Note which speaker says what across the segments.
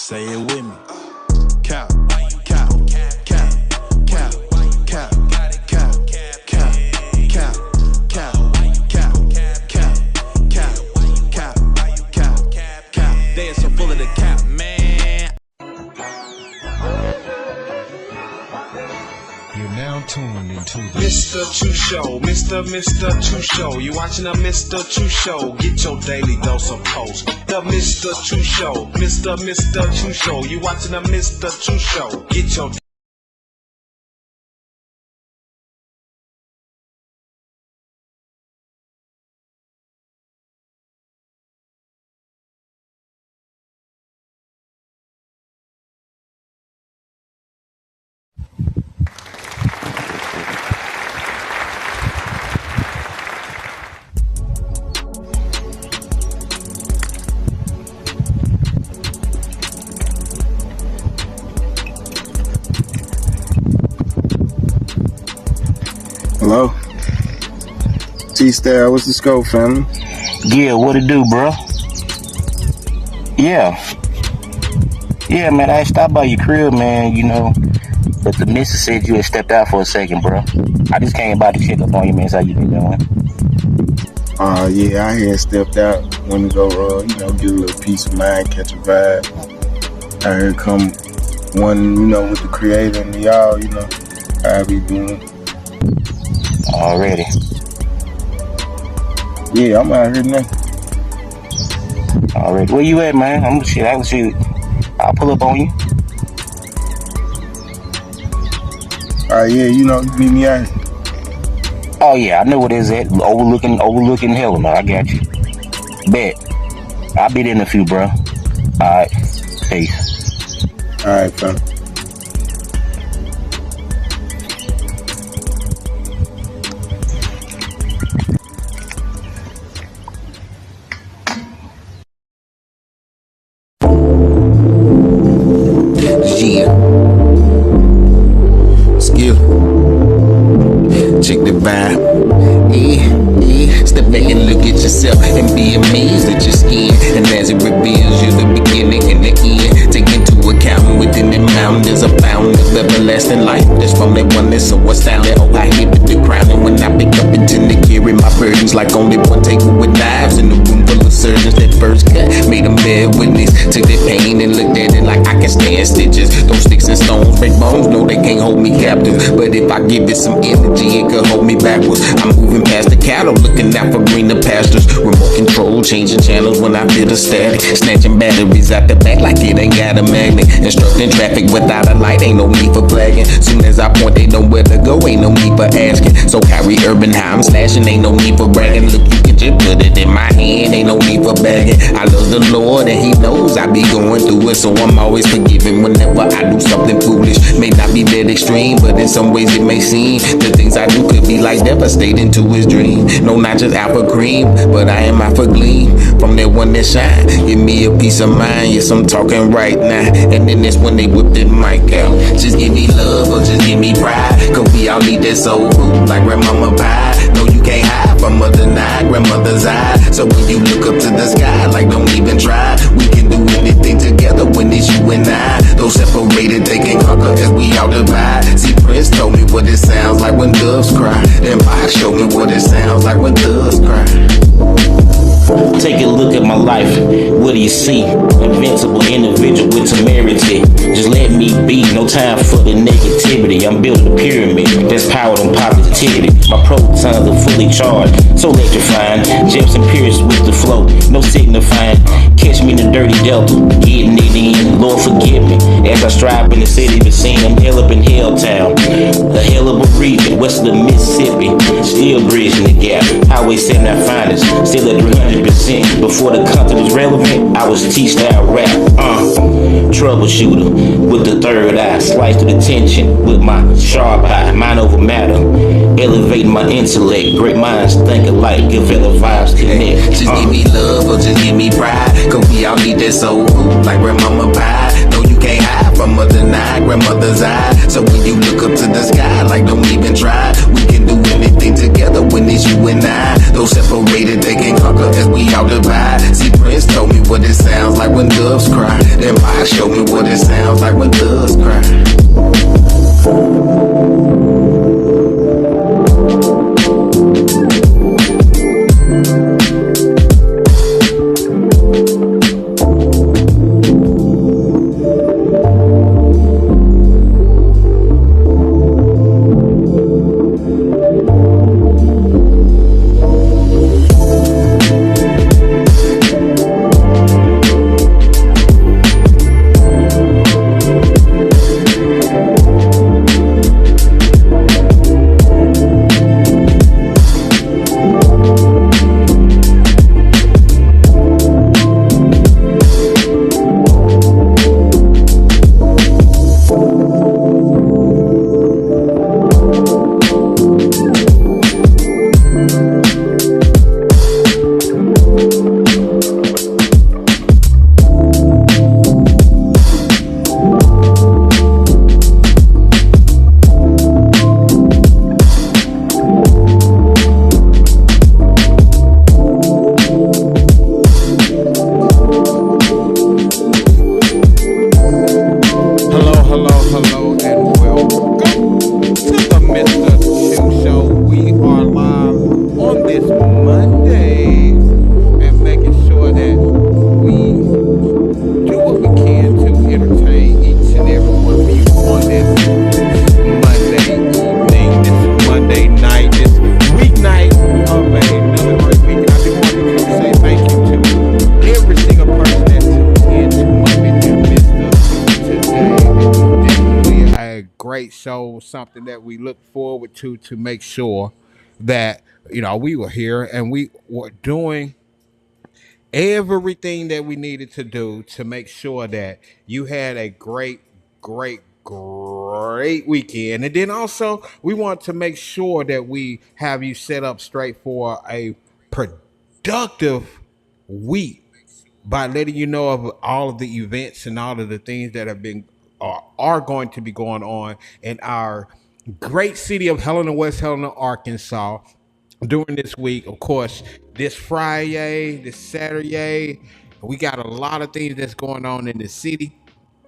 Speaker 1: Say it with me. Cap, cap, cap, cap, cap, cap, cap, cap, cap, cap, cap, cap, cap, cap, cap. They are so full of the cap, man.
Speaker 2: You're now tuned into the
Speaker 3: Mr. Chu Show, Mr. Chu Show. You watching a Mr. Chu Show? Get your daily dose of post. The Mr. Chu Show, Mr. Chu Show. You watching a Mr. Chu Show? Get your
Speaker 4: Hello? T-Star, what's the scope, family?
Speaker 5: Yeah, what it do, bro? Yeah, man, I stopped by your crib, man, you know, but the missus said you had stepped out for a second, bro. I just came by to check up on you, man. How you been doing?
Speaker 4: Yeah, I had stepped out. Wanted to go, get a little peace of mind, catch a vibe. I heard come one, with the creator and y'all, how I be doing.
Speaker 5: Already.
Speaker 4: Yeah, I'm out here now.
Speaker 5: Already. Where you at, man? I'll pull up on you.
Speaker 4: Yeah, you meet me out here.
Speaker 5: Oh yeah, I know what it's at. Overlooking hell, man. I got you. Bet. I'll be there in a few, bro. Alright. Peace.
Speaker 4: Alright, fam.
Speaker 6: Check the vibe. Step back and look at yourself and be amazed at your skin. And as it reveals you the beginning and the end, take into account within the mountain there's a fountain of everlasting life. That's from that one that's so astounding. Oh, I hit with the crown, and when I pick up and tend to carry my burdens like only one table with knives in the room full of surgeons. That first cut made them bear witness to their pain and looked at it like I can stand stitches. Those sticks and stones break bones, no they can't hold me captive, but if I give it some energy it could hold me backwards. I'm moving past the cattle, looking out for greener pastures. Remote control, changing channels when I feel the static. Snatching batteries out the back like it ain't got a magnet. Instructing traffic without a light, ain't no need for flagging. Soon as I point, they know where to go, ain't no need for asking. So carry urban how I'm slashing, ain't no need for bragging. Look, you can just put it in my hand, ain't no need for bagging. I love the Lord and He knows I be going through it, so I'm always forgiving whenever I do something foolish. May not be that extreme, but in some ways it may seem the things I do could be like devastating to His dream. No, not just alpha cream, but I am alpha gleam from that one that shine. Give me a peace of mind, yes, I'm talking right now. And then that's when they whip that mic out. Just give me love or just give me pride, cause we all need that soul food like grandmama pie. No, you can't hide from mother night, grandmother's eye. So when you look up to the sky, like don't even try. We can do anything together when it's you and I. Though separated, they can conquer as we all divide. See, Prince told me what it sounds like when doves cry. Then Fox showed me what it sounds like when doves cry.
Speaker 5: Take a look at my life, what do you see? Invincible individual with temerity. Just let me be, no time for the negativity. I'm building a pyramid that's powered on positivity. My protons are fully charged, so electrifying. Jets and pierced with the flow, no signifying. Catch me in the dirty delta, getting it in. Lord forgive me, as I strive in the city to see I'm hell up in Helltown. A hell of a region, west of the Mississippi. Still bridging the gap, Highway 7 our finest. Still at 300%. Before the content was relevant, I was T-style rap. Troubleshooter with the third eye. Slice through the tension with my sharp eye. Mind over matter, elevating my intellect. Great minds think alike, give fellow vibes connect.
Speaker 6: Just give me love or just give me pride, cause we all need that soul food like grandmama pie. No, you can't hide from mother night, grandmother's eye. So when you look up to the sky, like don't even try. We can do anything together when it's you and I. Though separated, they can conquer as we all divide. See, Prince told me what it sounds sounds like when doves cry. Then might show me what it sounds like when doves cry.
Speaker 7: Show, something that we look forward to make sure that we were here and we were doing everything that we needed to do to make sure that you had a great weekend. And then also we want to make sure that we have you set up straight for a productive week by letting you know of all of the events and all of the things that have been are going to be going on in our great city of Helena, West Helena, Arkansas during this week. Of course, this Friday, this Saturday, we got a lot of things that's going on in the city.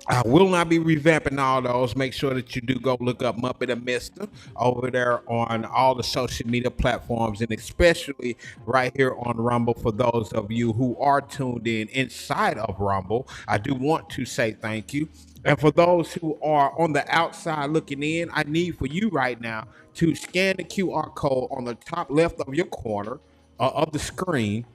Speaker 7: I will not be revamping all those. Make sure that you do go look up Muppet and Mister over there on all the social media platforms, and especially right here on Rumble. For those of you who are tuned in inside of Rumble, I do want to say thank you. And for those who are on the outside looking in, I need for you right now to scan the QR code on the top left of your corner of the screen,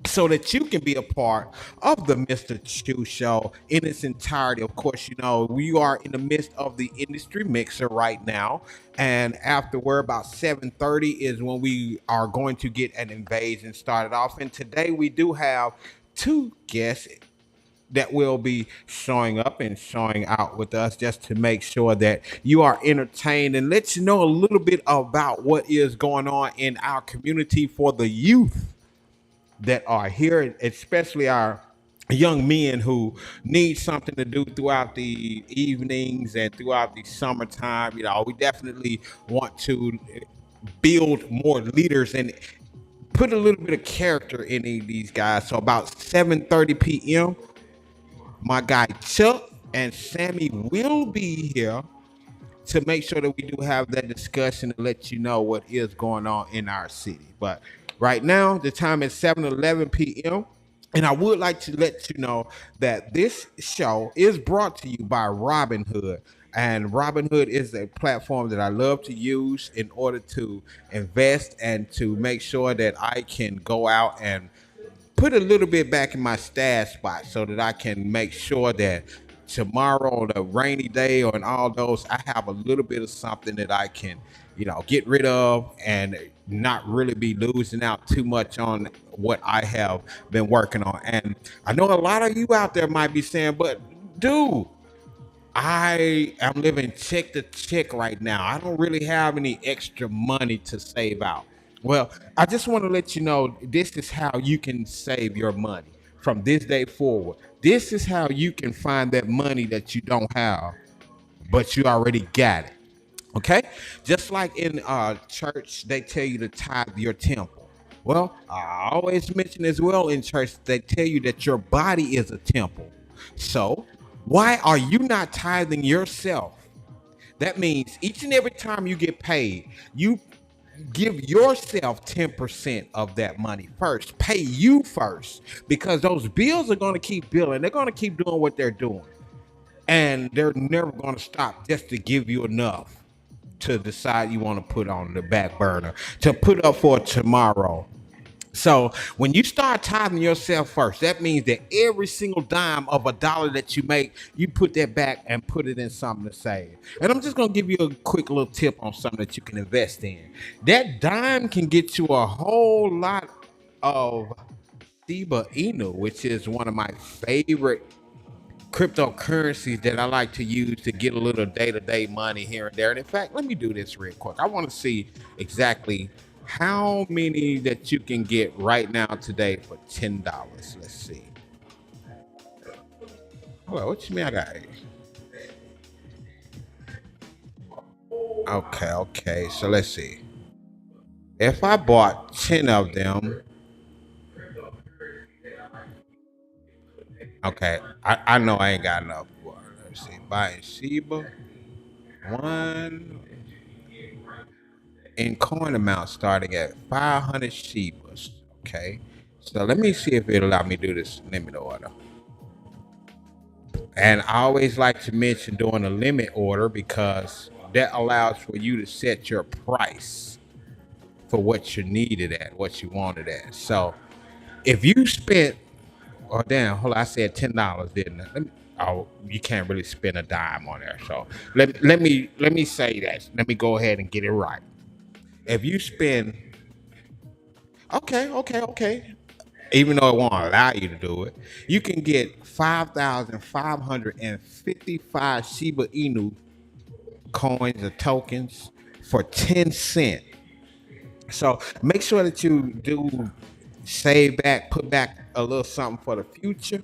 Speaker 7: so that you can be a part of the Mr. Chew Show in its entirety. Of course, we are in the midst of the industry mixer right now, and after we're about 7:30 is when we are going to get an invasion started off. And today we do have two guests that will be showing up and showing out with us just to make sure that you are entertained and let you know a little bit about what is going on in our community for the youth that are here, especially our young men who need something to do throughout the evenings and throughout the summertime. We definitely want to build more leaders and put a little bit of character in these guys. So about 7:30 p.m., my guy Chuck and Sammy will be here to make sure that we do have that discussion and let you know what is going on in our city. But right now, the time is 7:11 p.m. And I would like to let you know that this show is brought to you by Robinhood. And Robinhood is a platform that I love to use in order to invest and to make sure that I can go out and put a little bit back in my stash spot so that I can make sure that tomorrow on a rainy day or in all those, I have a little bit of something that I can, get rid of and not really be losing out too much on what I have been working on. And I know a lot of you out there might be saying, but dude, I am living check to check right now. I don't really have any extra money to save out. Well, I just want to let you know this is how you can save your money from this day forward. This is how you can find that money that you don't have, but you already got it. Okay? Just like in church, they tell you to tithe your temple. Well, I always mention as well in church, they tell you that your body is a temple. So why are you not tithing yourself? That means each and every time you get paid, you give yourself 10% of that money first. Pay you first, because those bills are going to keep billing. They're going to keep doing what they're doing. And they're never going to stop just to give you enough to decide you want to put on the back burner, to put up for tomorrow. So when you start tithing yourself first, that means that every single dime of a dollar that you make, you put that back and put it in something to save. And I'm just gonna give you a quick little tip on something that you can invest in. That dime can get you a whole lot of Shiba Inu, which is one of my favorite cryptocurrencies that I like to use to get a little day-to-day money here and there. And in fact, let me do this real quick. I want to see exactly how many that you can get right now today for $10. Let's see. Well, what you mean I got it? Okay. So let's see. If I bought 10 of them, okay, I know I ain't got enough. Let's see. Buying Shiba. One in coin amount starting at 500 Shibas. Okay, so let me see if it'll allow me to do this limit order. And I always like to mention doing a limit order because that allows for you to set your price for what you needed at, what you wanted at. So if you spent, oh damn, hold on, I said $10, didn't I? Oh, you can't really spend a dime on there. So let me say that. Let me go ahead and get it right. If you spend, okay, even though it won't allow you to do it, you can get 5,555 Shiba Inu coins or tokens for 10 cents. So make sure that you do save back, put back a little something for the future,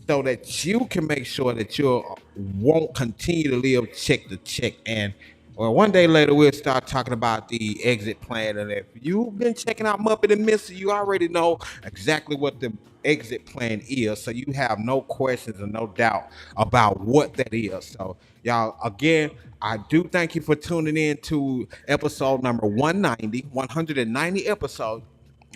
Speaker 7: so that you can make sure that you won't continue to live check to check. And well, one day later we'll start talking about the exit plan. And if you've been checking out Muppet and Missy, you already know exactly what the exit plan is. So you have no questions and no doubt about what that is. So y'all, again, I do thank you for tuning in to episode number 190 episode.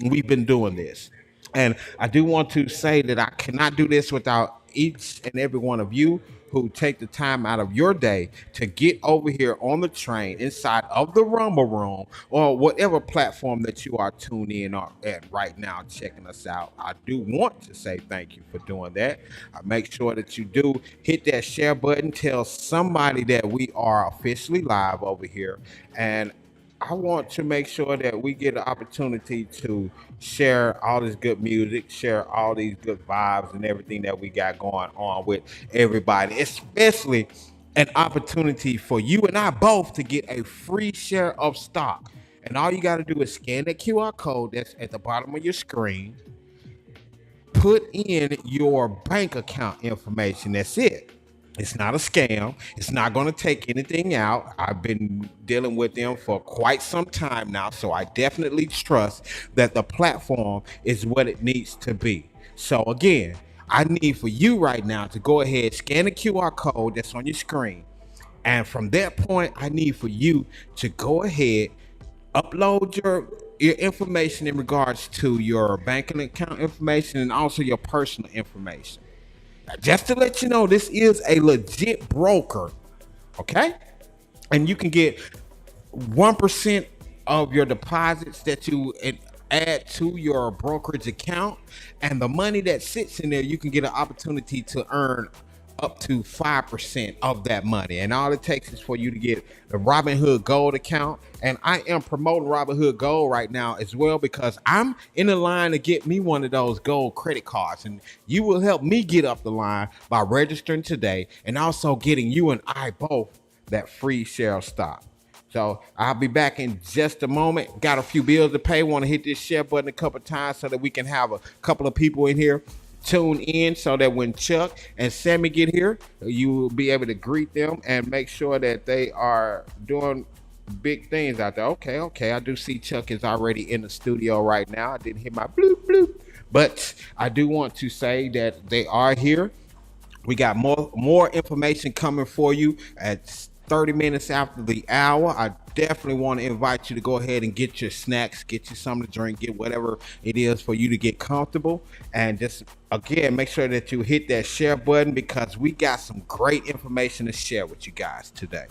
Speaker 7: We've been doing this. And I do want to say that I cannot do this without each and every one of you who take the time out of your day to get over here on the train inside of the Rumble Room or whatever platform that you are tuned in at right now, checking us out. I do want to say thank you for doing that. Make sure that you do hit that share button, tell somebody that we are officially live over here. And I want to make sure that we get an opportunity to share all this good music, share all these good vibes and everything that we got going on with everybody, especially an opportunity for you and I both to get a free share of stock. And all you got to do is scan that QR code that's at the bottom of your screen, put in your bank account information. That's it. It's not a scam. It's not going to take anything out. I've been dealing with them for quite some time now, so I definitely trust that the platform is what it needs to be. So again, I need for you right now to go ahead, scan the QR code that's on your screen. And from that point, I need for you to go ahead, upload your information in regards to your banking account information and also your personal information. Just to let you know, this is a legit broker, okay? And you can get 1% of your deposits that you add to your brokerage account, and the money that sits in there, you can get an opportunity to earn up to 5% of that money. And all it takes is for you to get the Robinhood Gold account. And I am promoting Robinhood Gold right now as well, because I'm in the line to get me one of those gold credit cards. And you will help me get up the line by registering today and also getting you and I both that free share of stock. So I'll be back in just a moment. Got a few bills to pay. Want to hit this share button a couple times so that we can have a couple of people in here tune in, so that when Chuck and Sammy get here, you will be able to greet them and make sure that they are doing big things out there. Okay. I do see Chuck is already in the studio right now. I didn't hear my bloop bloop, but I do want to say that they are here. We got more information coming for you at 30 minutes after the hour. I definitely want to invite you to go ahead and get your snacks, get you something to drink, get whatever it is for you to get comfortable. And just again, make sure that you hit that share button because we got some great information to share with you guys today.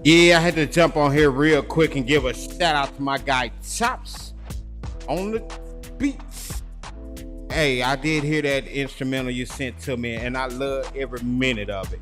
Speaker 7: Yeah, I had to jump on here real quick and give a shout out to my guy Chops on the beats. Hey, I did hear that instrumental you sent to me, and I love every minute of it.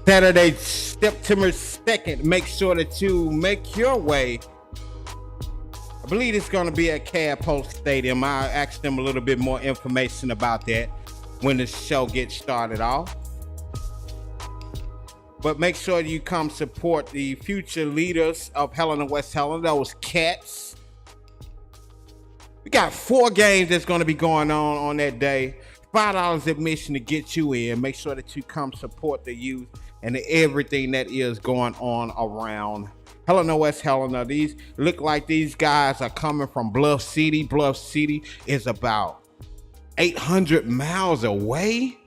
Speaker 7: Saturday, September 2nd. Make sure that you make your way. I believe it's going to be at Cab Post Stadium. I'll ask them a little bit more information about that when the show gets started off. But make sure you come support the future leaders of Helena, West Helena, those cats. We got 4 games that's going to be going on that day. $5 admission to get you in. Make sure that you come support the youth and everything that is going on around Helena, West Helena. These look like these guys are coming from Bluff City. Bluff City is about 800 miles away.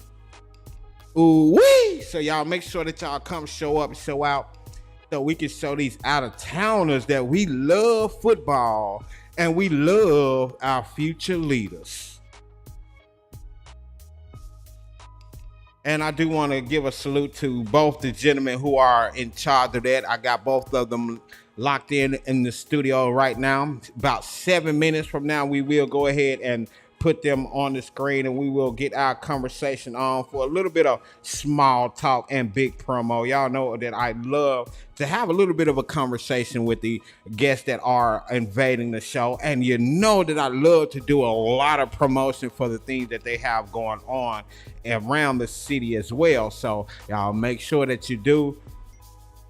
Speaker 7: Ooh-wee! So y'all make sure that y'all come show up and show out so we can show these out-of-towners that we love football and we love our future leaders. And I do want to give a salute to both the gentlemen who are in charge of that. I got both of them locked in the studio right now. About 7 minutes from now, we will go ahead and put them on the screen and we will get our conversation on for a little bit of small talk and big promo. Y'all know that I love to have a little bit of a conversation with the guests that are invading the show. And you know that I love to do a lot of promotion for the things that they have going on around the city as well. So y'all make sure that you do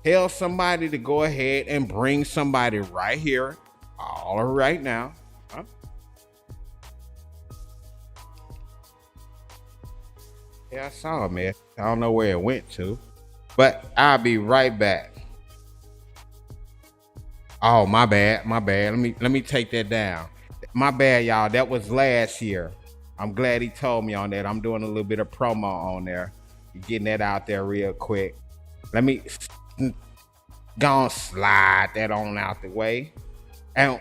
Speaker 7: tell somebody to go ahead and bring somebody right here, all right now. Yeah, I saw it, man. I don't know where it went to, but I'll be right back. Oh, my bad. Let me take that down. My bad, y'all. That was last year. I'm glad he told me on that. I'm doing a little bit of promo on there. Getting that out there real quick. Let me go and slide that on out the way. And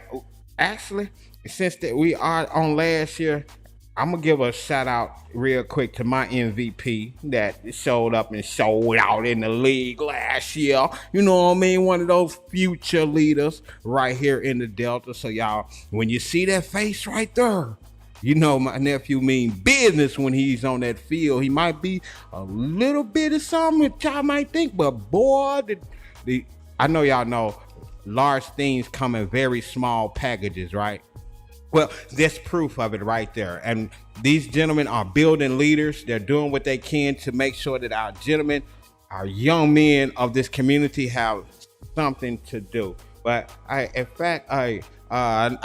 Speaker 7: actually, since that we are on last year, I'm gonna give a shout out real quick to my MVP that showed up and showed out in the league last year. You know what I mean? One of those future leaders right here in the Delta. So y'all, when you see that face right there, you know my nephew mean business when he's on that field. He might be a little bit of something that y'all might think, but boy, I know y'all know large things come in very small packages, right? Well, that's proof of it right there. And these gentlemen are building leaders. They're doing what they can to make sure that our gentlemen, our young men of this community have something to do. But I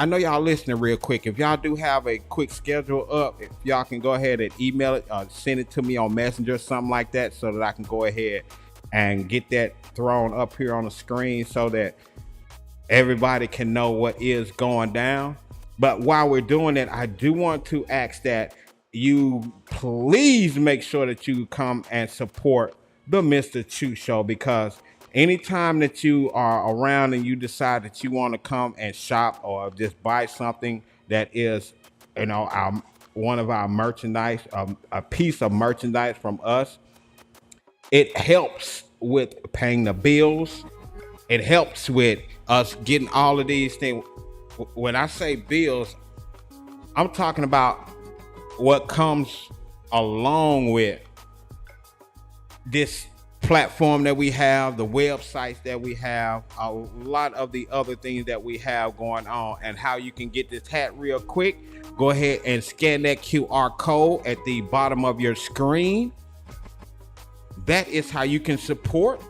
Speaker 7: know y'all listening real quick. If y'all do have a quick schedule up, if y'all can go ahead and email it, send it to me on Messenger or something like that so that I can go ahead and get that thrown up here on the screen so that everybody can know what is going down. But while we're doing it, I do want to ask that you please make sure that you come and support the Mr. Chu Show, because anytime that you are around and you decide that you want to come and shop or just buy something that is, you know, one of our merchandise, a piece of merchandise from us, it helps with paying the bills. It helps with us getting all of these things. When I say bills, I'm talking about what comes along with this platform that we have, the websites that we have, a lot of the other things that we have going on, and how you can get this hat real quick. Go ahead and scan that QR code at the bottom of your screen. That is how you can support.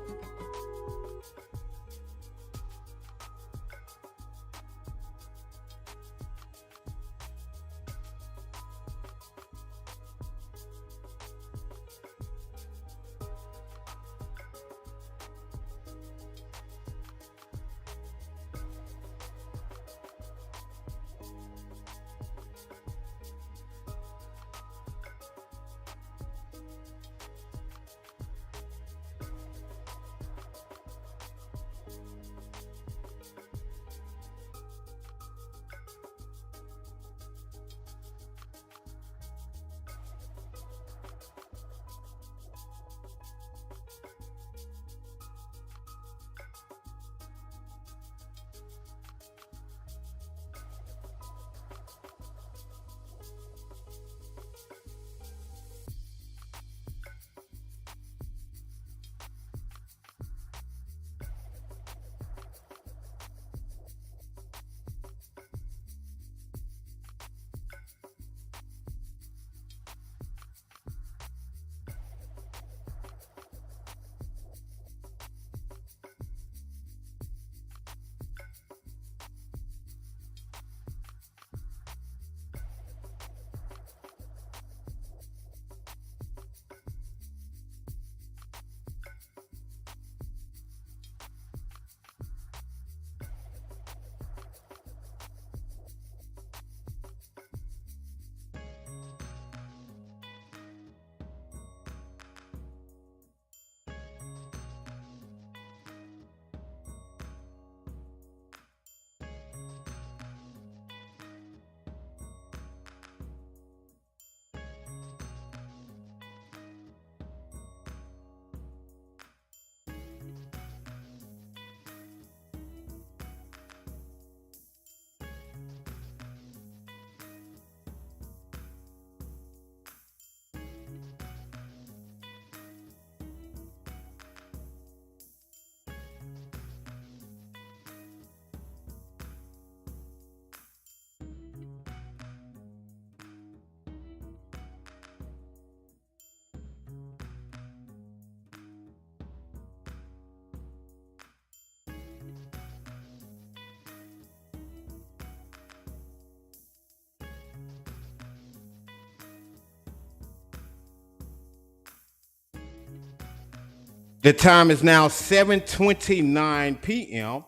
Speaker 7: The time is now 7:29 p.m.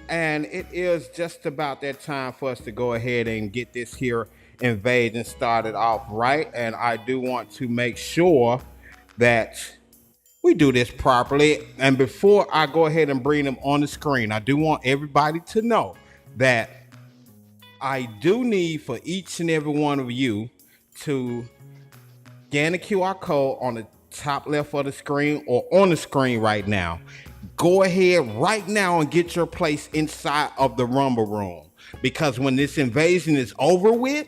Speaker 7: and it is just about that time for us to go ahead and get this here invasion started off right. And I do want to make sure that we do this properly. And before I go ahead and bring them on the screen, I do want everybody to know that I do need for each and every one of you to scan the QR code on the top left of the screen or on the screen right now. Go ahead right now and get your place inside of the Rumble Room, because when this invasion is over with,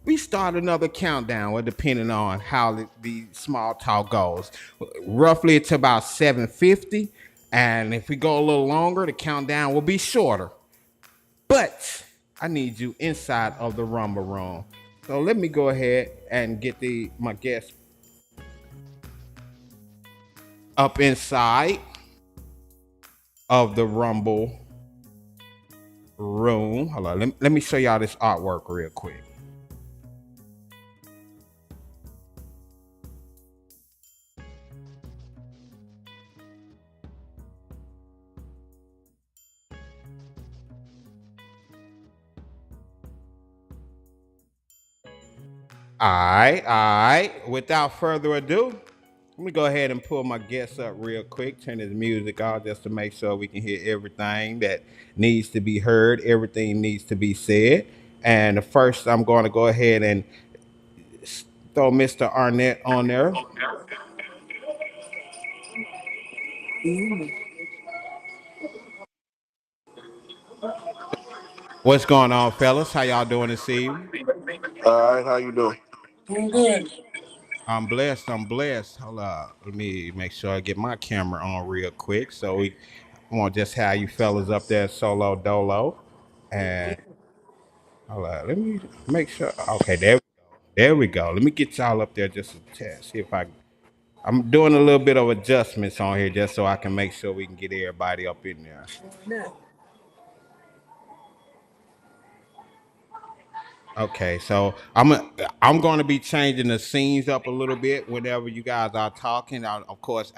Speaker 7: we start another countdown, well, depending on how the small talk goes. Roughly, it's about 7:50, and if we go a little longer, the countdown will be shorter. But I need you inside of the Rumble Room. So let me go ahead and get my guests up inside of the Rumble Room. Hold on, let me show y'all this artwork real quick. All right. Without further ado, let me go ahead and pull my guests up real quick, turn his music off just to make sure we can hear everything that needs to be heard, everything needs to be said. And first, I'm going to go ahead and throw Mr. Arnett on there. What's going on, fellas? How y'all doing this evening?
Speaker 4: All right, how you doing?
Speaker 7: I'm blessed. Hold on. Let me make sure I get my camera on real quick. So we want just how you fellas up there solo dolo. And hold on. Let me make sure. Okay, there we go. Let me get y'all up there just a test. See if I'm doing a little bit of adjustments on here just so I can make sure we can get everybody up in there. Okay, so I'm going to be changing the scenes up a little bit whenever you guys are talking. Of course,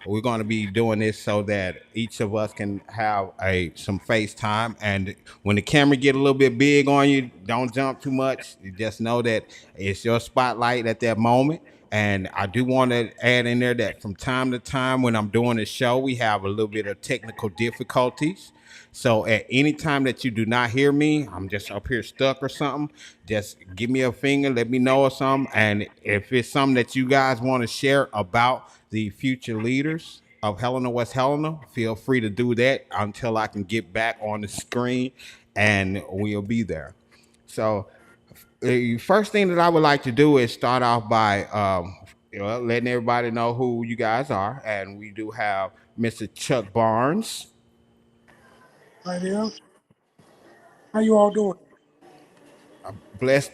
Speaker 7: we're going to be doing this so that each of us can have some FaceTime. And when the camera get a little bit big on you, don't jump too much. You just know that it's your spotlight at that moment. And I do want to add in there that from time to time when I'm doing the show, we have a little bit of technical difficulties. So at any time that you do not hear me, I'm just up here stuck or something, just give me a finger, let me know or something. And if it's something that you guys want to share about the future leaders of Helena, West Helena, feel free to do that until I can get back on the screen and we'll be there. So the first thing that I would like to do is start off by letting everybody know who you guys are. And we do have Mr. Chuck Barnes.
Speaker 8: Hi there. How you all doing?
Speaker 7: Bless,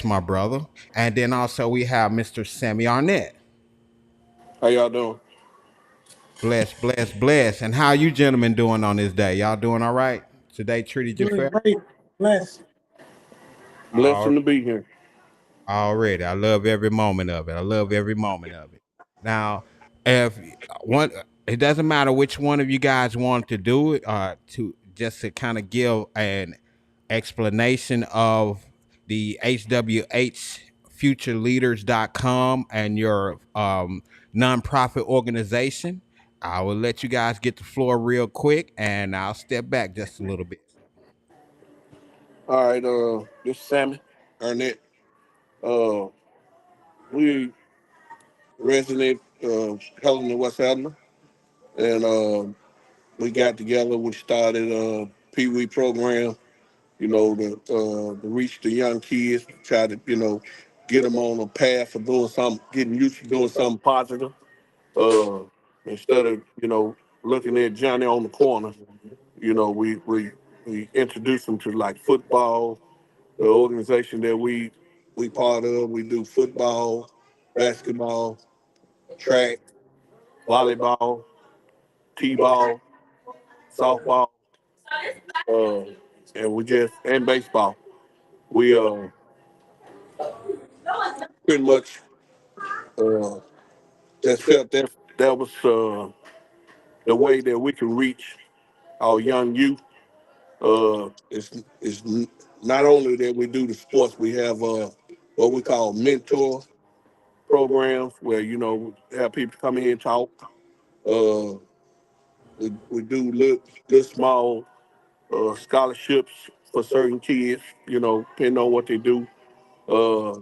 Speaker 7: my brother. And then also we have Mr. Sammie Arnett.
Speaker 4: How y'all doing?
Speaker 7: Bless. And how you gentlemen doing on this day? Y'all doing all right? Today treated you
Speaker 8: Doing
Speaker 7: fair?
Speaker 8: great. Blessed.
Speaker 4: Blessing to be here.
Speaker 7: Already. I love every moment of it. Now, if one, it doesn't matter which one of you guys want to do it, to kind of give an explanation of the hwhfutureleaders.com and your nonprofit organization. I will let you guys get the floor real quick, and I'll step back just a little bit.
Speaker 4: All right, this is Sammy Arnett. Uh, we resident Helena, West Helena, and we got together. We started a Pee Wee program, to reach the young kids, to try to, get them on a path for doing something, getting used to doing something positive. Uh, Instead of, looking at Johnny on the corner, we introduce them to like football, the organization that we part of. We do football, basketball, track, volleyball, t-ball, softball, uh, and baseball. We pretty much just felt that
Speaker 9: that was the way that we can reach our young youth. It's not only that we do the sports, we have what we call mentor programs where we have people come in and talk. Uh, we do little small scholarships for certain kids, depending on what they do. Uh,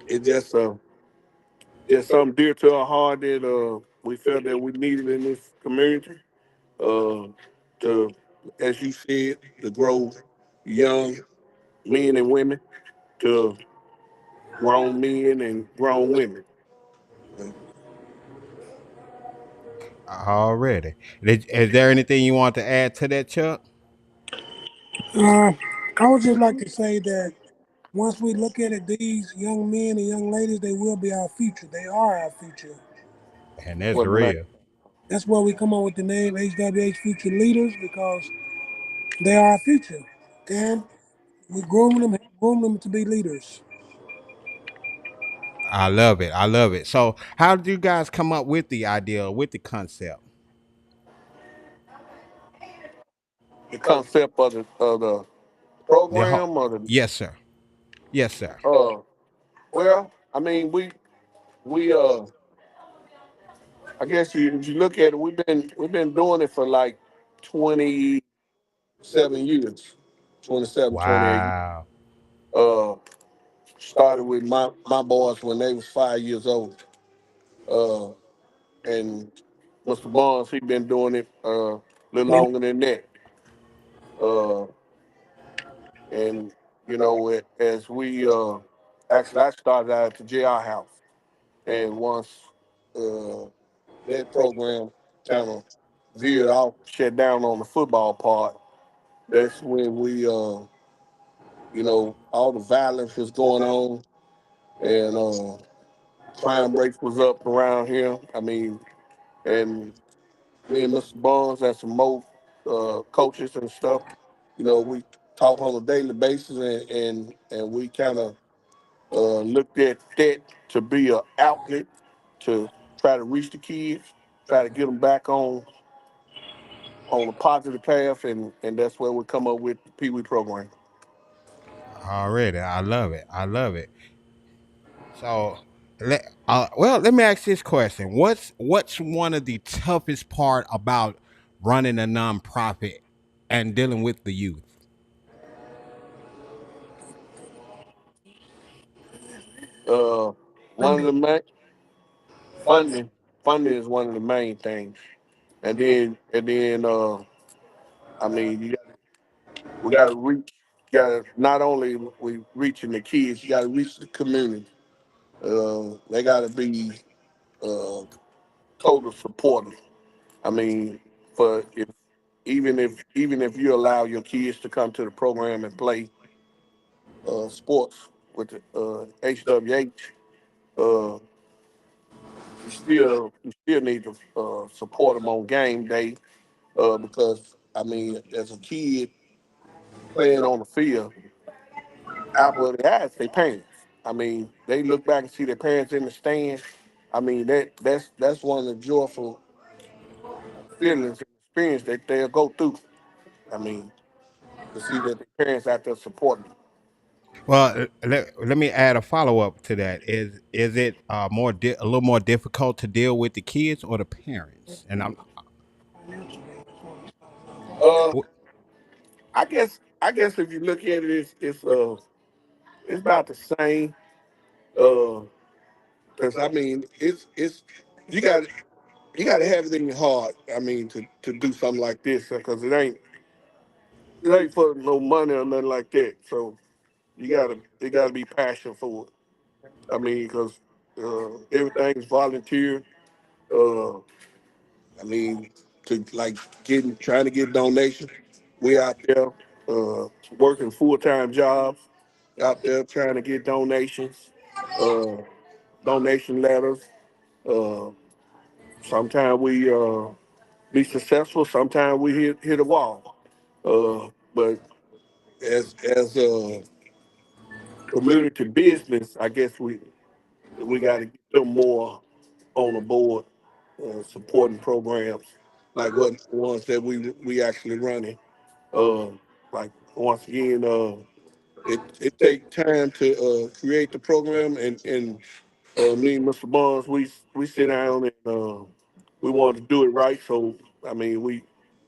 Speaker 9: it's just something dear to our heart that we felt that we needed in this community. Uh, to, as you said, to grow young men and women to grown men and grown women.
Speaker 7: Already. Is there anything you want to add to that, Chuck?
Speaker 8: Uh, I would just like to say that once we look at it, these young men and young ladies, they will be our future. They are our future.
Speaker 7: And that's
Speaker 9: What man?
Speaker 7: real.
Speaker 8: That's why we come up with the name HWH Future Leaders, because they are our future. And we groom them to be leaders.
Speaker 7: I love it. I love it. So, how did you guys come up with the idea, with the concept?
Speaker 9: The concept of the
Speaker 7: The
Speaker 9: program or the
Speaker 7: Yes, sir. Yes, sir.
Speaker 9: well, I mean we I guess if you look at it, we've been doing it for like 27 years, 27, 28 years.
Speaker 7: Wow.
Speaker 9: Uh, Started with my boys when they was 5 years old. Uh, and Mr. Barnes, he been doing it a little longer than that. Uh, and as we actually I started out at the jailhouse, and once uh, that program kind of veered off, shut down on the football part, that's when all the violence was going on, and crime rates was up around here. I mean, and me and Mr. Barnes and some more coaches and stuff, we talk on a daily basis, and we kind of looked at that to be an outlet to try to reach the kids, try to get them back on a positive path, and that's where we come up with the Pee Wee program.
Speaker 7: Already. I love it. I love it. So, let me ask this question. What's one of the toughest part about running a nonprofit and dealing with the youth?
Speaker 9: Uh, One of the main funding, funding is one of the main things, and then I mean we got to reach, got to not only we reaching the kids, you got to reach the community. They got to be uh, total supporters. I mean, for if you allow your kids to come to the program and play sports with the HWH, uh, you still need to support them on game day, because I mean, as a kid playing on the field, apple of the eye is their parents. I mean, they look back and see their parents in the stands. I mean, that's one of the joyful feelings and experience that they'll go through. I mean, to see that their parents out there supporting them.
Speaker 7: Well, let me add a follow up to that. Is it a little more difficult to deal with the kids or the parents? And I'm
Speaker 8: Financially, as far as
Speaker 9: Uh,
Speaker 7: wh-
Speaker 9: I guess if you look at it, it's about the same. Uh, Because I mean, it's you got you got to have it in your heart. I mean, to do something like this, because it ain't for no money or nothing like that. So it gotta be passion for it. I mean, because everything's volunteer. Uh, I mean, to like trying to get donations. We out there working full-time jobs, out there trying to get donations, uh, donation letters. Uh, Sometimes we be successful. Sometimes we hit a wall. But as a community business, I guess we got to get them more on the board supporting programs like what ones that we actually running. Uh, like once again, it takes time to create the program, and me and Mr. Barnes, we sit down and we want to do it right. So I mean, we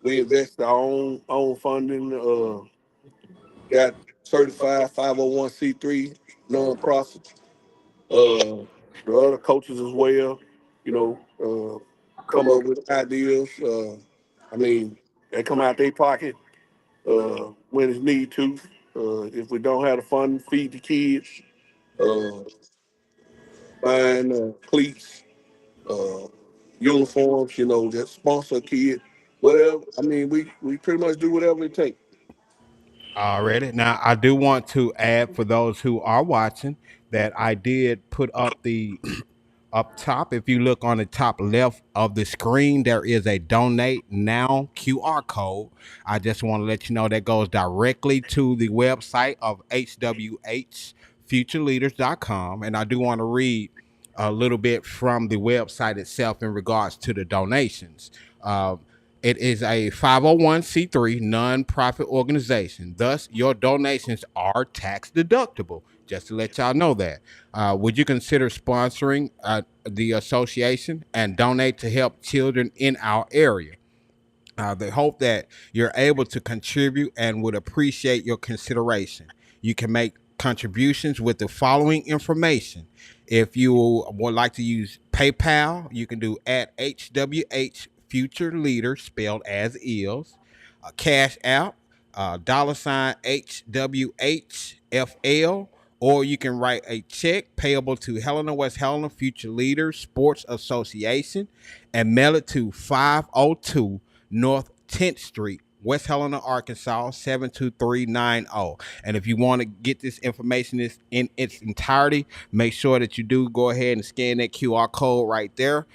Speaker 9: invest our own funding. Got certified 501c3 nonprofits. The other coaches as well. You know, come up with ideas. I mean, they come out their pocket when it's need to. If we don't have the fund, feed the kids, uh, buying cleats, uh, uniforms. You know, just sponsor a kid, whatever. I mean, we pretty much do whatever it takes.
Speaker 7: Already. Now, I do want to add for those who are watching that I did put up the up top. If you look on the top left of the screen, there is a donate now QR code. I just want to let you know that goes directly to the website of hwhfutureleaders.com. And I do want to read a little bit from the website itself in regards to the donations. It is a 501c3 nonprofit organization. Thus, your donations are tax deductible. Just to let y'all know that. Would you consider sponsoring the association and donate to help children in our area? They hope that you're able to contribute and would appreciate your consideration. You can make contributions with the following information. If you would like to use PayPal, you can do at HWH Future Leader, spelled as is. Cash App, $ HWHFL, or you can write a check payable to Helena West Helena Future Leaders Sports Association and mail it to 502 North 10th Street, West Helena, Arkansas 72390. And if you want to get this information in its entirety, make sure that you do go ahead and scan that QR code right there.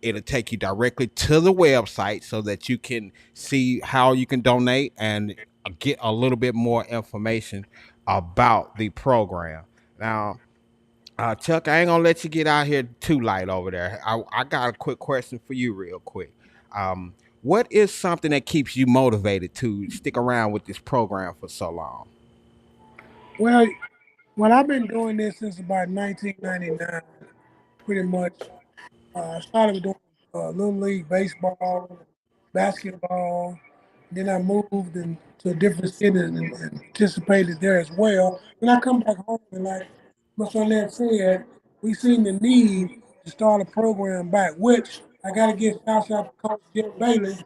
Speaker 7: It'll take you directly to the website so that you can see how you can donate and get a little bit more information about the program. Now, Chuck, I ain't gonna let you get out here too light over there. I got a quick question for you, real quick. What is something that keeps you motivated to stick around with this program for so long?
Speaker 8: Well, I've been doing this since about 1999, pretty much. I started doing little league baseball, basketball. Then I moved to a different city and participated there as well. Then I come back home and like Mr. Arnett said, we seen the need to start a program back, which I got to give shouts out to Coach Jim Bailey.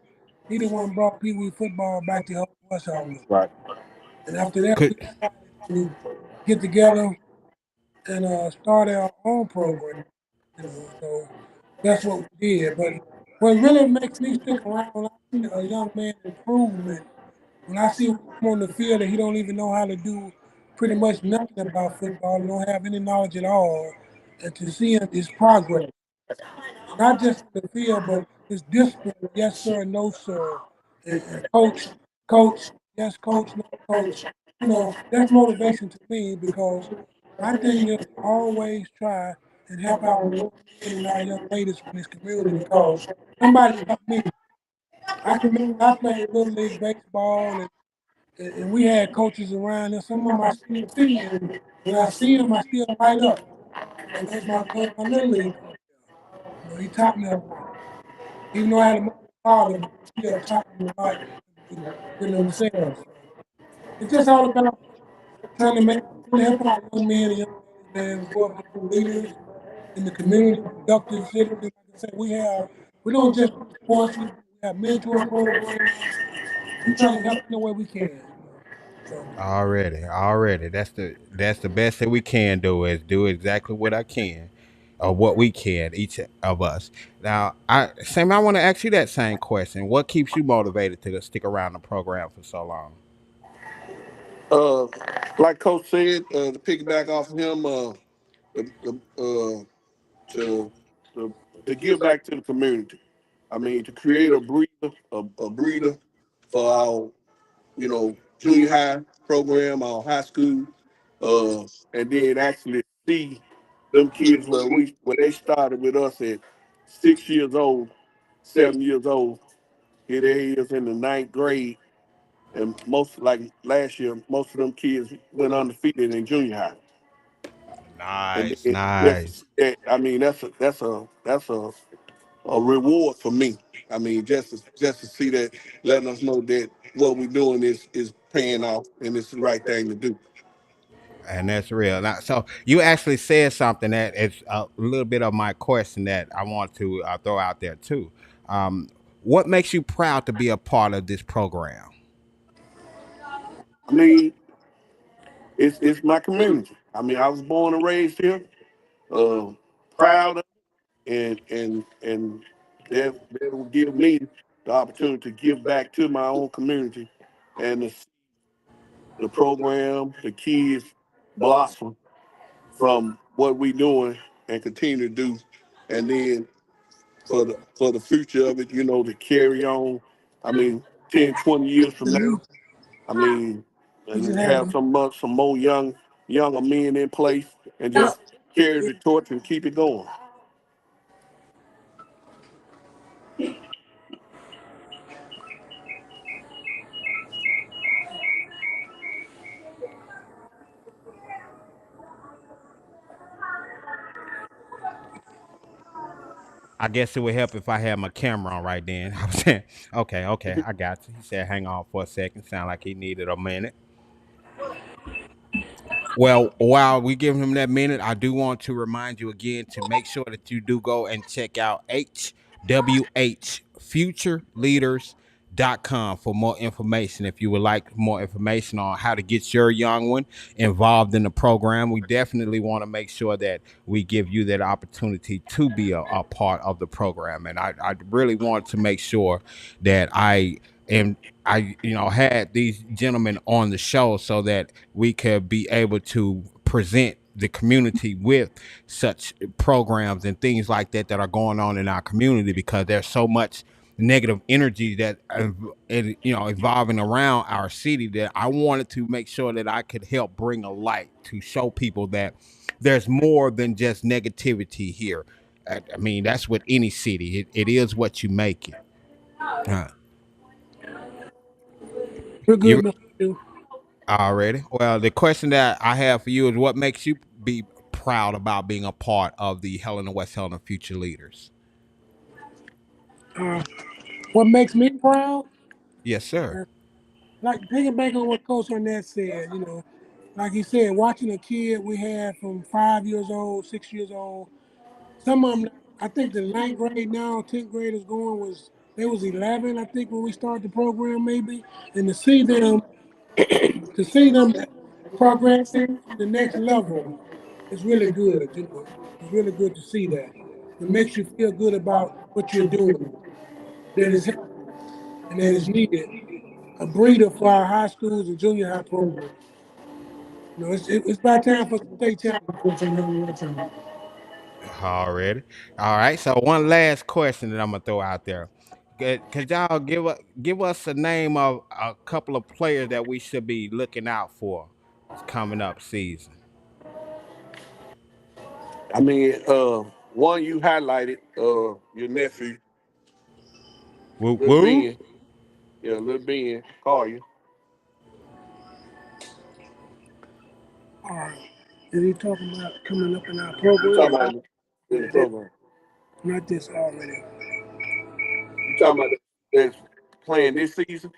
Speaker 8: He the one brought Pee Wee football back to help us out.
Speaker 9: Right.
Speaker 8: And after that, we
Speaker 7: Could
Speaker 8: decided to get together and start our own program. So that's what we did. But what really makes me stick around when I see a young man improvement, when I see him on the field and he don't even know how to do pretty much nothing about football, don't have any knowledge at all, and to see his progress, not just in the field, but his discipline, yes sir, no sir, and coach, yes coach, no coach. That's motivation to me because my thing is to always try and help out the men and our young ladies from this community because somebody helped me. I can remember I played little league baseball and we had coaches around and some of them I still see and when I see them I still light up. That's my coach, my little league coach. He taught me a lot. Even though I had a mother and father, but he still taught me a lot with themselves. It's just all about trying to help out young men and young ladies, man, go up to leaders in the community, productive citizens. Like I said, we don't just do sports, we have mentor programs. We try to help in the way we can. So
Speaker 7: already. That's the best that we can do is do exactly what I can, or what we can, each of us. Now, I want to ask you that same question. What keeps you motivated to stick around the program for so long?
Speaker 9: Uh, like Coach said, to piggyback off of him, to, to to give back to the community. I mean, to create a breeder for our junior high program, our high school, and then actually see them kids when they started with us at 6 years old, 7 years old. Here they is in the ninth grade, and most like last year, most of them kids went undefeated in junior high. And
Speaker 7: Nice,
Speaker 9: then just to
Speaker 7: nice.
Speaker 9: see that, I mean, that's a reward for me. I mean, just to see that, letting us know that what we're doing is paying off and it's the right thing to do.
Speaker 7: And that's real. Now, so you actually said something that is a little bit of my question that I want to throw out there too. Um, what makes you proud to be a part of this program?
Speaker 9: I mean, it's my community. I mean, I was born and raised here. Uh, Proud of it, and that will give me the opportunity to give back to my own community and the program, the kids blossom from what we doing and continue to do, and then for the future of it, to carry on. I mean, 10, 20 years from now,
Speaker 8: You
Speaker 9: I mean,
Speaker 8: just
Speaker 9: and
Speaker 8: have
Speaker 9: have some more younger men in place and just carry the torch and keep it going.
Speaker 7: I guess it would help if I had my camera on right then. I was saying, okay, I got you. He said, hang on for a second. Sound like he needed a minute. Well, while we give him that minute, I do want to remind you again to make sure that you do go and check out HWHFutureLeaders.com for more information. If you would like more information on how to get your young one involved in the program, we definitely want to make sure that we give you that opportunity to be a part of the program. And I really want to make sure that am had these gentlemen on the show so that we could be able to present the community with such programs and things like that are going on in our community, because there's so much negative energy that evolving around our city, that I wanted to make sure that I could help bring a light to show people that there's more than just negativity here. I mean, that's with any city. It is what you make it. Uh,
Speaker 8: We're good,
Speaker 7: you
Speaker 8: Mr. Q.
Speaker 7: Already. Well, the question that I have for you is, what makes you be proud about being a part of the Helena West Helena Future Leaders?
Speaker 8: Uh, what makes me proud?
Speaker 7: Yes, sir.
Speaker 8: Uh, like piggyback on what Coach Arnett said, like he said, watching a kid we had from 5 years old, 6 years old. Some of them, I think the ninth grade now, 10th graders going they was 11, I think, when we started the program maybe, and to see them progressing to the next level is really good. It's really good to see that. It makes you feel good about what you're doing. That is helpful and that is needed. A breather for our high schools and junior high programs. It's about time for some state championships.
Speaker 7: Already. All right. So one last question that I'm gonna throw out there. Could y'all give us a name of a couple of players that we should be looking out for this coming up season?
Speaker 9: I mean, one you highlighted, your nephew,
Speaker 7: Whoop
Speaker 9: Lil
Speaker 7: whoop.
Speaker 9: Ben. Yeah, Lil Ben, call you.
Speaker 8: All right. Is he talking about coming up in our
Speaker 9: You talking
Speaker 8: program?
Speaker 9: about in the program?
Speaker 8: Not this already.
Speaker 9: You talking about that's playing this season?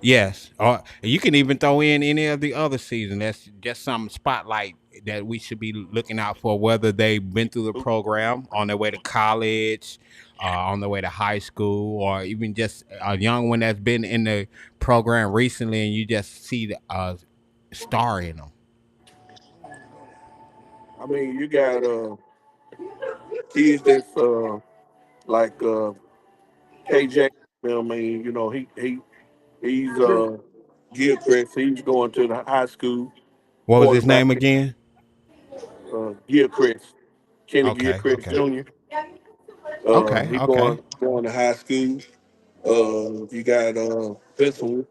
Speaker 7: Yes, or you can even throw in any of the other season. That's just some spotlight that we should be looking out for, whether they've been through the program, on their way to college, on their way to high school, or even just a young one that's been in the program recently, and you just see the star in them.
Speaker 9: I mean, you got kids that's like KJ. I mean, he's Gilchrist. He's going to the high school
Speaker 7: What was his
Speaker 9: quarterback.
Speaker 7: name again?
Speaker 9: Gilchrist, Kenny
Speaker 7: Okay,
Speaker 9: Gilchrist
Speaker 7: okay,
Speaker 9: Jr.
Speaker 7: okay,
Speaker 9: He
Speaker 7: okay.
Speaker 9: going to high school. You got Vincent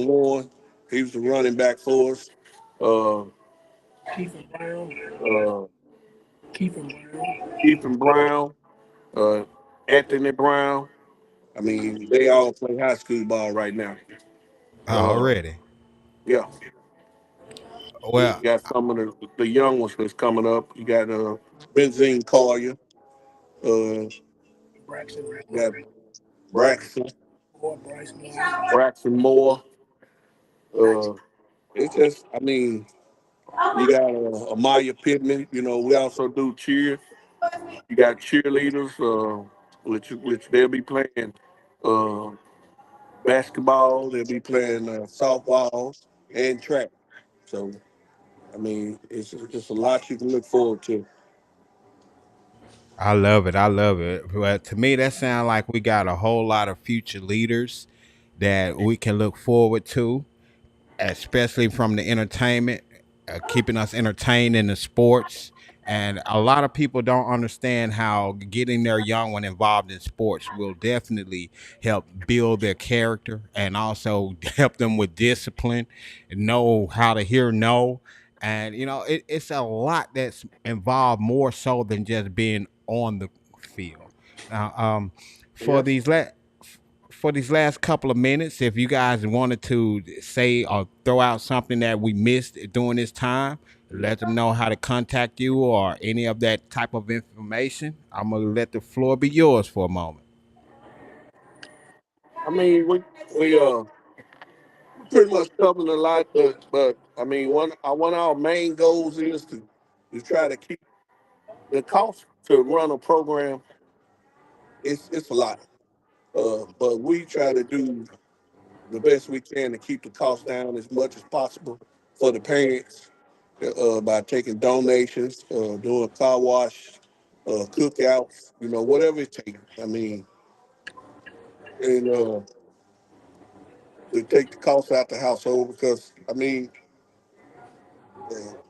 Speaker 9: Warren. He was the running back for us. Uh,
Speaker 8: Keith Brown.
Speaker 9: uh,
Speaker 8: Keith Brown.
Speaker 9: Ethan Brown. Uh, Anthony Brown. I mean, they all play high school ball right now. Uh,
Speaker 7: Already.
Speaker 9: yeah. You
Speaker 7: Well,
Speaker 9: got some of the young ones that's coming up. You got Benzine Collier. You
Speaker 8: Braxton,
Speaker 9: got Braxton,
Speaker 8: or Bryce Moore.
Speaker 9: Braxton Moore. Uh, it's just, I mean, you got Amaya Pittman. You know, we also do cheer. You got cheerleaders, which they'll be playing uh, basketball. They'll be playing softball and track. So, I mean, it's a lot you can look forward to.
Speaker 7: I love it. I love it. But to me, that sounds like we got a whole lot of future leaders that we can look forward to, especially from the entertainment, keeping us entertained in the sports. And a lot of people don't understand how getting their young one involved in sports will definitely help build their character and also help them with discipline, know how to hear no. And it's a lot that's involved more so than just being on the field. Now, for
Speaker 9: Yeah.
Speaker 7: these last couple of minutes, if you guys wanted to say or throw out something that we missed during this time, let them know how to contact you or any of that type of information. I'm gonna let the floor be yours for a moment.
Speaker 9: I mean, we pretty much covered a lot, but I mean, one of our main goals is to try to keep the cost to run a program. It's a lot, but we try to do the best we can to keep the cost down as much as possible for the parents by taking donations, doing car wash, cookouts, whatever it takes. I mean, and to take the cost out the household because I mean,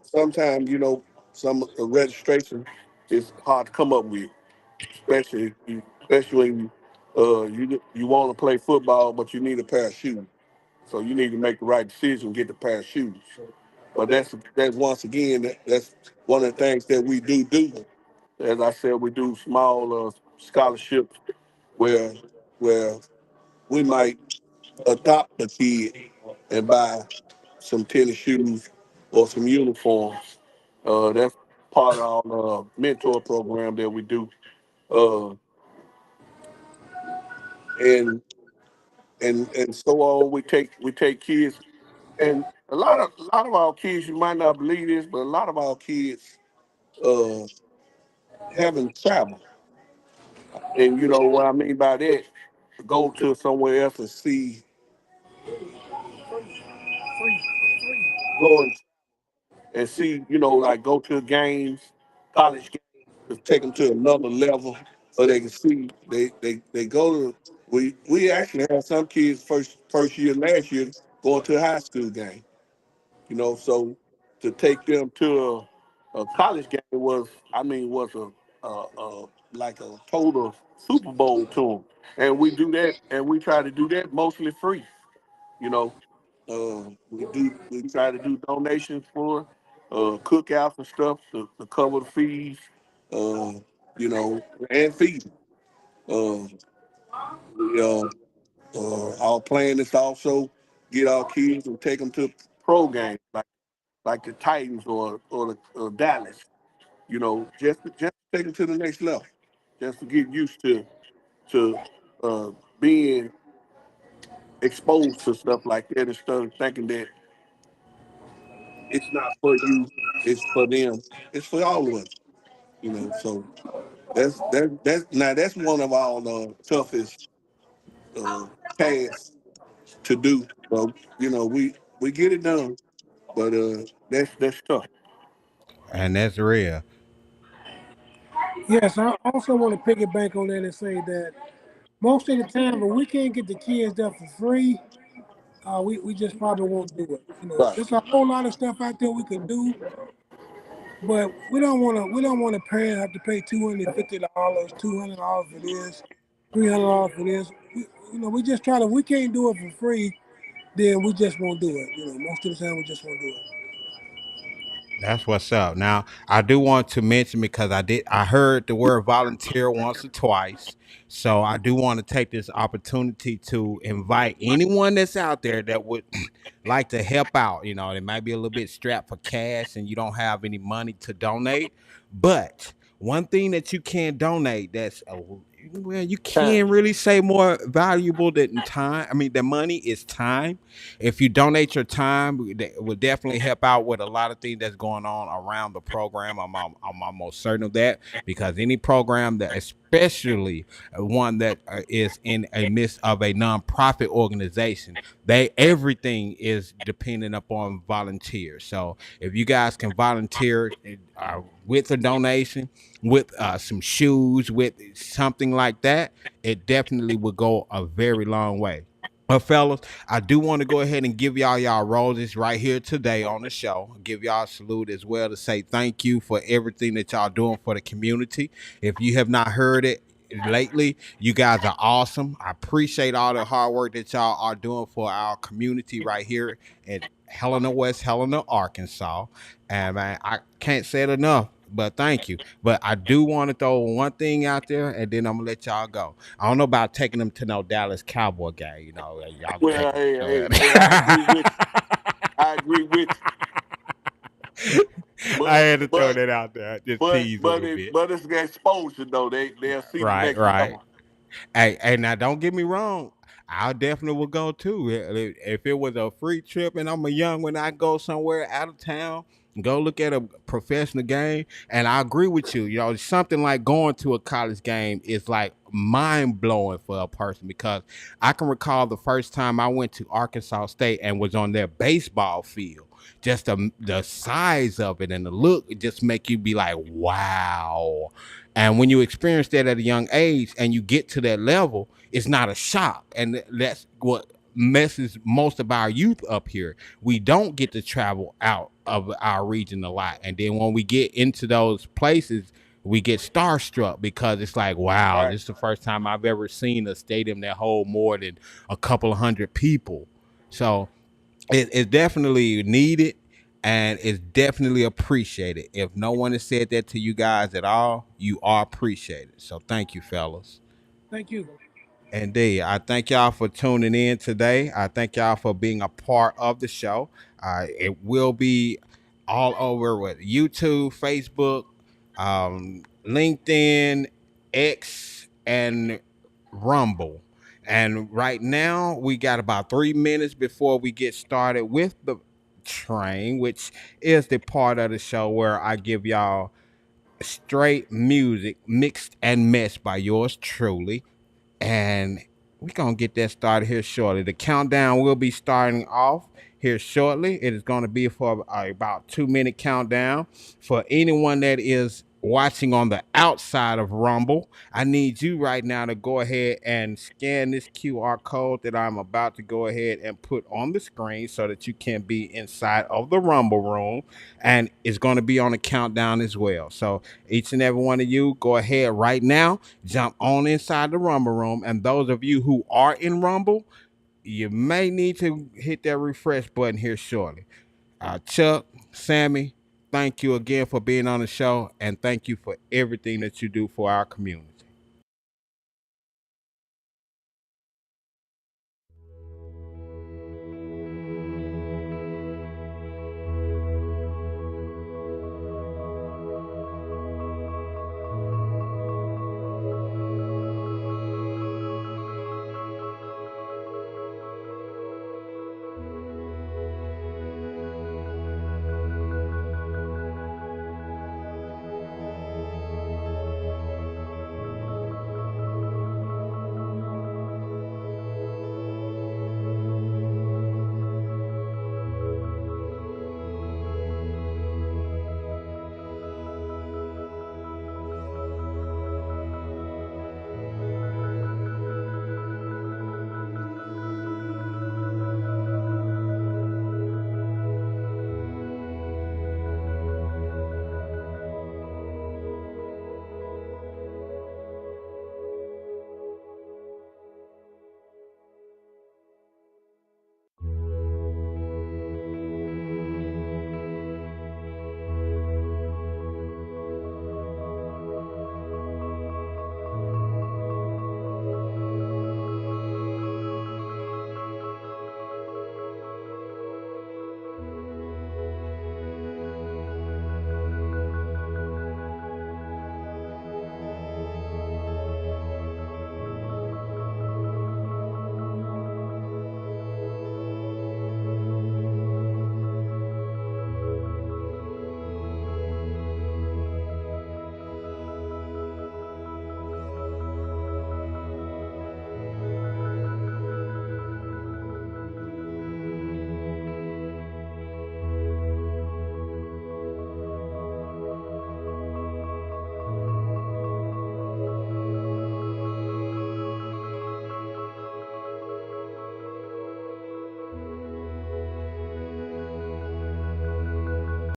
Speaker 9: sometimes some of the registration is hard to come up with, especially when you want to play football, but you need a pair of shoes. So you need to make the right decision, get the pair of shoes. But that's once again that's one of the things that we do. As I said, we do small scholarships where where we might adopt a kid and buy some tennis shoes or some uniforms. That's part of our mentor program that we do. Uh, and and so on. We take kids, and a lot of our kids, you might not believe this, but a lot of our kids uh, haven't traveled. And you know what I mean by that? Go to somewhere else and see, go and see, like go to games, college games, to take them to another level, so they can see they go to. We actually had some kids first year last year going to a high school game. So to take them to a college game was like a total Super Bowl to them, and we do that, and we try to do that mostly free. You know, we try to do donations for cookouts and stuff to cover the fees, uh, and feed. Uh, we, our plan is to also get our kids and take them to pro games like the Titans or the Dallas. Just take them to the next level, just to get used to being exposed to stuff like that instead of thinking that it's not for you, it's for them, it's for all of us. So that's one of our toughest uh, tasks to do. So we get it done, but that's tough.
Speaker 7: And that's real.
Speaker 8: Yes, I also want to piggyback on that and say that most of the time, if we can't get the kids there for free, we just probably won't do it.
Speaker 9: Right.
Speaker 8: There's a whole lot of stuff out there we could do, but we don't want to parents have to pay $250, $200 for this, $300 for this. We just try to. We can't do it for free, then we just won't do it. Most of the time we just won't do it.
Speaker 7: That's what's up. Now, I do want to mention because I heard the word volunteer once or twice. So I do want to take this opportunity to invite anyone that's out there that would like to help out. You know, they might be a little bit strapped for cash and you don't have any money to donate. But one thing that you can donate that's well, you
Speaker 9: Time.
Speaker 7: can't really say more valuable than time. I mean, the money is time. If you donate your time, that will definitely help out with a lot of things that's going on around the program. I'm almost certain of that because any program that, especially one that is in a midst of a nonprofit organization, they everything is dependent upon volunteers. So if you guys can volunteer with a donation, with some shoes, with something like that, it definitely would go a very long way. Well, fellas, I do want to go ahead and give y'all roses right here today on the show. Give y'all a salute as well to say thank you for everything that y'all doing for the community. If you have not heard it lately, you guys are awesome. I appreciate all the hard work that y'all are doing for our community right here in Helena, West Helena, Arkansas. And man, I can't say it enough. But thank you. But I do want to throw one thing out there, and then I'm gonna let y'all go. I don't know about taking them to no Dallas Cowboy game. You know, y'all can take
Speaker 9: Well,
Speaker 7: them.
Speaker 9: hey, I agree with you. I agree with you.
Speaker 7: I
Speaker 9: But
Speaker 7: had to throw
Speaker 9: but
Speaker 7: that out there. Just
Speaker 9: but
Speaker 7: tease a
Speaker 9: but
Speaker 7: little
Speaker 9: it
Speaker 7: bit.
Speaker 9: but it's the exposure though. They'll see the
Speaker 7: Right,
Speaker 9: next
Speaker 7: right.
Speaker 9: comer.
Speaker 7: Hey, now don't get me wrong. I definitely would go too. If it was a free trip and I'm a young when I go somewhere out of town, go look at a professional game. And I agree with you. You know, something like going to a college game is like mind blowing for a person because I can recall the first time I went to Arkansas State and was on their baseball field. Just the size of it and the look, it just make you be like, wow. And when you experience that at a young age and you get to that level, it's not a shock. And that's what messes most of our youth up here. We don't get to travel out of our region a lot. And then when we get into those places, we get starstruck because it's like, wow,
Speaker 9: Right.
Speaker 7: this is the first time I've ever seen a stadium that hold more than a couple of hundred people. So it's definitely needed and it's definitely appreciated. If no one has said that to you guys at all, you are appreciated. So thank you, fellas.
Speaker 8: Thank you.
Speaker 7: Indeed. I thank y'all for tuning in today. I thank y'all for being a part of the show. It will be all over with YouTube, Facebook, LinkedIn, X, and Rumble. And right now, we got about 3 minutes before we get started with the train, which is the part of the show where I give y'all straight music mixed and meshed by yours truly, and we're gonna get that started here shortly. The countdown will be starting off here shortly. It is going to be for about 2 minute countdown. For anyone that is watching on the outside of Rumble, I need you right now to go ahead and scan this QR code that I'm about to go ahead and put on the screen so that you can be inside of the Rumble room, and it's going to be on the countdown as well. So each and every one of you, go ahead right now, jump on inside the Rumble room. And those of you who are in Rumble, you may need to hit that refresh button here shortly. Chuck, Sammy, thank you again for being on the show. And thank you for everything that you do for our community.